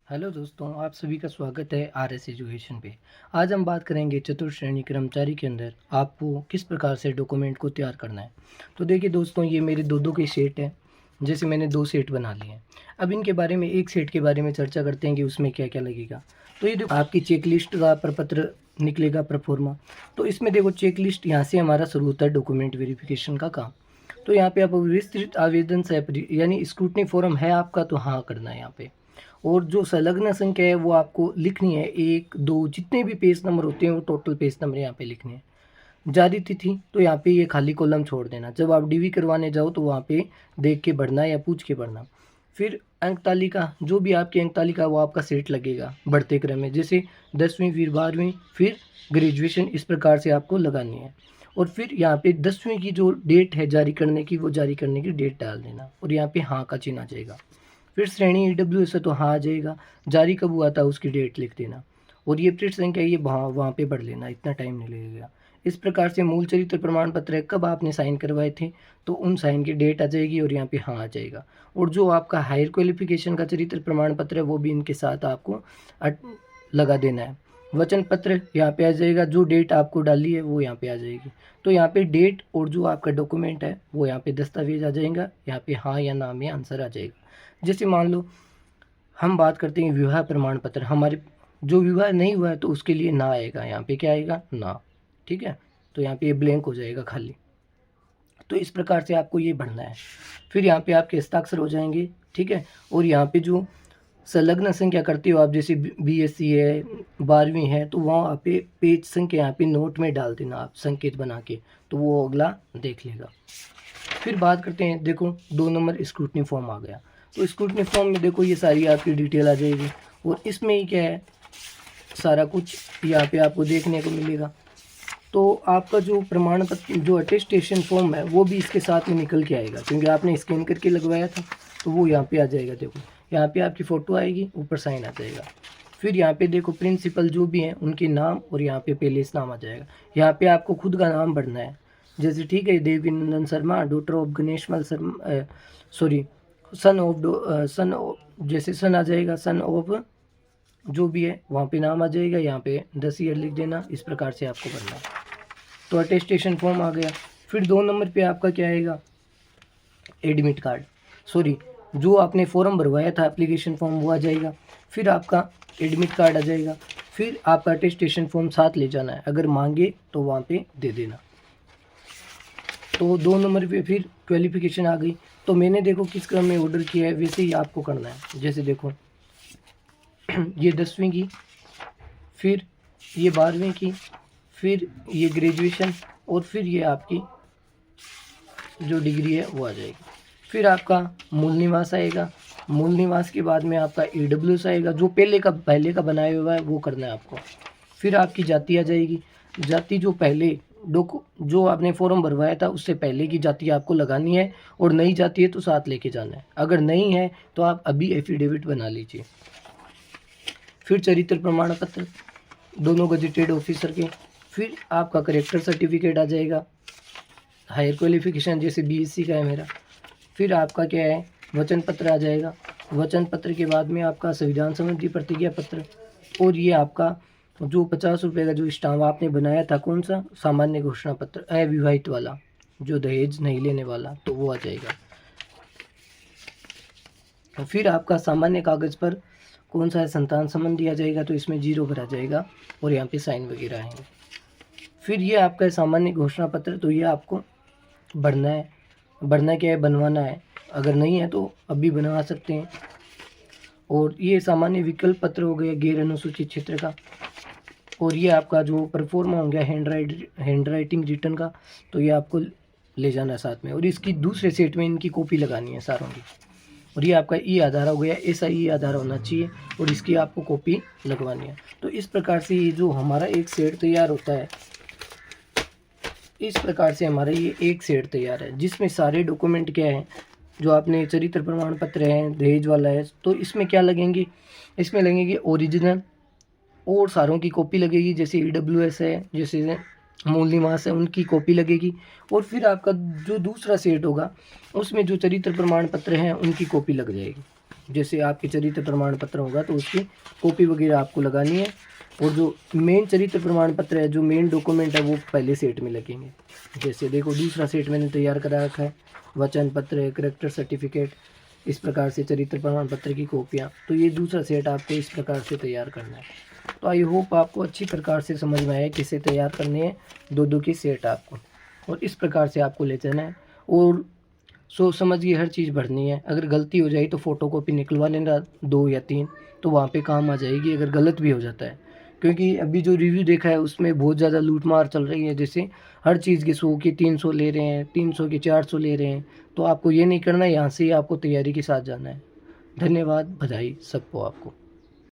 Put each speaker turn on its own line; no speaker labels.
Hello दोस्तों, आप सभी का स्वागत है आरएस एजुकेशन पे। आज हम बात करेंगे चतुर्थ श्रेणी कर्मचारी के अंदर आपको किस प्रकार से डॉक्यूमेंट को तैयार करना है। तो देखिए दोस्तों, ये मेरे दो के सेट हैं। जैसे मैंने 2 सेट बना लिए हैं। अब इनके बारे में एक सेट के बारे में चर्चा करते हैं कि उसमें क्या-क्या लगेगा। तो ये देखो, आपकी चेकलिस्ट का प्रपत्र निकलेगा, प्रोफार्मा। तो इसमें देखो, चेकलिस्ट यहाँ से हमारा शुरू होता है डॉक्यूमेंट वेरिफिकेशन का काम। तो यहाँ पे आप विस्तृत आवेदन से यानी स्क्रूटनी फॉर्म है आपका, तो हाँ करना है यहाँ पे। और जो संलग्न संख्या है वो आपको लिखनी है, 1, 2 जितने भी पेज नंबर होते हैं वो टोटल पेज नंबर यहाँ पे लिखने हैं। जारी तिथि तो यहाँ पे ये खाली कॉलम छोड़ देना। जब आप डीवी करवाने जाओ तो वहाँ पे देख के बढ़ना या पूछ के बढ़ना। फिर अंक तालिका, जो भी आपकी अंक तालिका वो आपका सेट लगेगा बढ़ते क्रम में, जैसे 10वीं, फिर 12वीं, फिर ग्रेजुएशन, इस प्रकार से आपको लगानी है। और फिर यहाँ पे 10वीं की जो डेट है जारी करने की, वो जारी करने की डेट डाल देना और यहाँ पे हाँ का चिन्ह आ जाएगा। फिर श्रेणी ईडब्ल्यूएस है तो हाँ आ जाएगा। जारी कब हुआ था उसकी डेट लिख देना। और ये पृष्ठ संख्या ये वहाँ पे पढ़ लेना, इतना टाइम नहीं लगेगा। इस प्रकार से मूल चरित्र प्रमाण पत्र है, कब आपने साइन करवाए थे तो उन साइन की डेट आ जाएगी और यहाँ पे हाँ आ जाएगा। और जो आपका हायर क्वालिफिकेशन का चरित्र प्रमाण पत्र है वो भी इनके साथ आपको लगा देना है। वचन पत्र यहाँ पे आ जाएगा, जो डेट आपको डाली है वो यहाँ पे आ जाएगी। तो यहाँ पे डेट और जो आपका डॉक्यूमेंट है वो यहाँ पे दस्तावेज आ जाएगा, यहाँ पे हाँ या ना में आंसर आ जाएगा। जैसे मान लो हम बात करते हैं विवाह प्रमाण पत्र, हमारे जो विवाह नहीं हुआ है तो उसके लिए ना आएगा, यहाँ पे क्या आएगा, ना। ठीक है, तो यहाँ पे ये ब्लैंक हो जाएगा खाली। तो इस प्रकार से आपको ये भरना है। फिर यहाँ पे आपके हस्ताक्षर हो जाएंगे। ठीक है, और यहाँ पे जो संलग्न संख्या करते हो आप, जैसे बीएससी है, 12वीं है, तो वहाँ पे पेज संख्या यहाँ पे नोट में डाल देना आप संकेत बना के, तो वो अगला देख लेगा। फिर बात करते हैं, देखो 2 नंबर स्क्रूटनी फॉर्म आ गया। तो स्क्रूटनी फॉर्म में देखो ये सारी आपकी डिटेल आ जाएगी और इसमें ही क्या है, सारा कुछ यहाँ पे आपको देखने को मिलेगा। तो आपका जो प्रमाण पत्र, जो अटेस्टेशन फॉर्म है, वो भी इसके साथ में निकल के आएगा, क्योंकि आपने स्कैन करके लगवाया था। तो वो यहाँ पे आ जाएगा। देखो यहाँ पे आपकी फ़ोटो आएगी, ऊपर साइन आ जाएगा। फिर यहाँ पे देखो प्रिंसिपल जो भी हैं उनके नाम, और यहाँ पे पेलेस नाम आ जाएगा। यहाँ पे आपको खुद का नाम भरना है। जैसे ठीक है, Devi Nandan Sharma, daughter of Ganeshmal Sharma, sorry son of, जैसे सन आ जाएगा, सन ऑफ जो भी है वहाँ पे नाम आ जाएगा। यहाँ पे 10 ईयर लिख देना। इस प्रकार से आपको करना है। तो अटेस्टेशन फॉर्म आ गया। फिर 2 नंबर पे आपका क्या आएगा, एडमिट कार्ड, सॉरी जो आपने फॉर्म भरवाया था एप्लीकेशन फॉर्म, वो आ जाएगा। फिर आपका एडमिट कार्ड आ जाएगा। फिर आपका अटेस्टेशन फॉर्म साथ ले जाना है, अगर मांगे तो वहाँ पे दे देना। तो 2 नंबर पे फिर क्वालिफिकेशन आ गई। तो मैंने देखो किस क्रम में ऑर्डर किया है, वैसे ही आपको करना है। जैसे देखो ये 10वीं की, फिर ये 12वीं की, फिर ये ग्रेजुएशन, और फिर ये आपकी जो डिग्री है वो आ जाएगी। फिर आपका मूल निवास आएगा। मूल निवास के बाद में आपका ईडब्ल्यूएस आएगा, जो पहले का बनाया हुआ है वो करना है आपको। फिर आपकी जाति आ जाएगी। जाति जो पहले जो आपने फॉर्म भरवाया था उससे पहले की जाति आपको लगानी है, और नई जाति है तो साथ लेके जाना है। अगर नहीं है तो आप अभी एफिडेविट बना लीजिए। फिर चरित्र प्रमाण पत्र दोनों गजेटेड ऑफिसर के। फिर आपका करेक्टर सर्टिफिकेट आ जाएगा। हायर क्वालिफिकेशन जैसे बीएससी का है मेरा। फिर आपका क्या है, वचन पत्र आ जाएगा। वचन पत्र के बाद में आपका संविधान संबंधी प्रतिज्ञा पत्र, और ये आपका जो 50 रुपये का जो स्टाम्प आपने बनाया था, कौन सा, सामान्य घोषणा पत्र, अविवाहित वाला, जो दहेज नहीं लेने वाला, तो वो आ जाएगा। फिर आपका सामान्य कागज़ पर कौन सा है, संतान संबंधी आ जाएगा, तो इसमें 0 भरा जाएगा और यहाँ पे साइन वगैरह आएंगे। फिर ये आपका सामान्य घोषणा पत्र, तो ये आपको भरना है। भरना क्या है, बनवाना है। अगर नहीं है तो अभी बनवा सकते हैं। और ये सामान्य विकल्प पत्र हो गया गैर अनुसूचित क्षेत्र का। और ये आपका जो परफॉर्मा हो गया हैंड राइटिंग रिटर्न का, तो ये आपको ले जाना है साथ में। और इसकी दूसरे सेट में इनकी कॉपी लगानी है सारों की। और ये आपका ई आधार हो गया, ऐसा ई आधार होना चाहिए, और इसकी आपको कॉपी लगवानी है। तो इस प्रकार से ये जो हमारा एक सेट तैयार होता है, इस प्रकार से हमारा ये एक सेट तैयार है, जिसमें सारे डॉक्यूमेंट क्या है, जो आपने चरित्र प्रमाण पत्र है, दहेज वाला है, तो इसमें क्या लगेंगे, इसमें लगेंगे ओरिजिनल, और सारों की कॉपी लगेगी। जैसे ईडब्ल्यूएस है, जैसे मूल निवास है, उनकी कॉपी लगेगी। और फिर आपका जो दूसरा सेट होगा उसमें जो चरित्र प्रमाण पत्र हैं उनकी कॉपी लग जाएगी। जैसे आपके चरित्र प्रमाण पत्र होगा तो उसकी कॉपी वगैरह आपको लगानी है। और जो मेन चरित्र प्रमाण पत्र है, जो मेन डॉक्यूमेंट है, वो पहले सेट में लगेंगे। जैसे देखो दूसरा सेट मैंने तैयार करा रखा है, वचन पत्र है, करेक्टर सर्टिफिकेट, इस प्रकार से चरित्र प्रमाण पत्र की कॉपियाँ। तो ये दूसरा सेट आपको इस प्रकार से तैयार करना है। तो आई होप आपको अच्छी प्रकार से समझ में आया कैसे तैयार करने हैं दो की सेट आपको, और इस प्रकार से आपको ले जाना है। और सोच समझ के हर चीज़ भरनी है। अगर गलती हो जाए तो फ़ोटोकॉपी निकलवा लेना 2 या 3, तो वहाँ पे काम आ जाएगी अगर गलत भी हो जाता है। क्योंकि अभी जो रिव्यू देखा है उसमें बहुत ज़्यादा लूट-मार चल रही है, जैसे हर चीज़ के 100 के 300 ले रहे हैं, 300 के 400 ले रहे हैं। तो आपको ये नहीं करना है, यहाँ से ही आपको तैयारी के साथ जाना है। धन्यवाद, बधाई सबको आपको।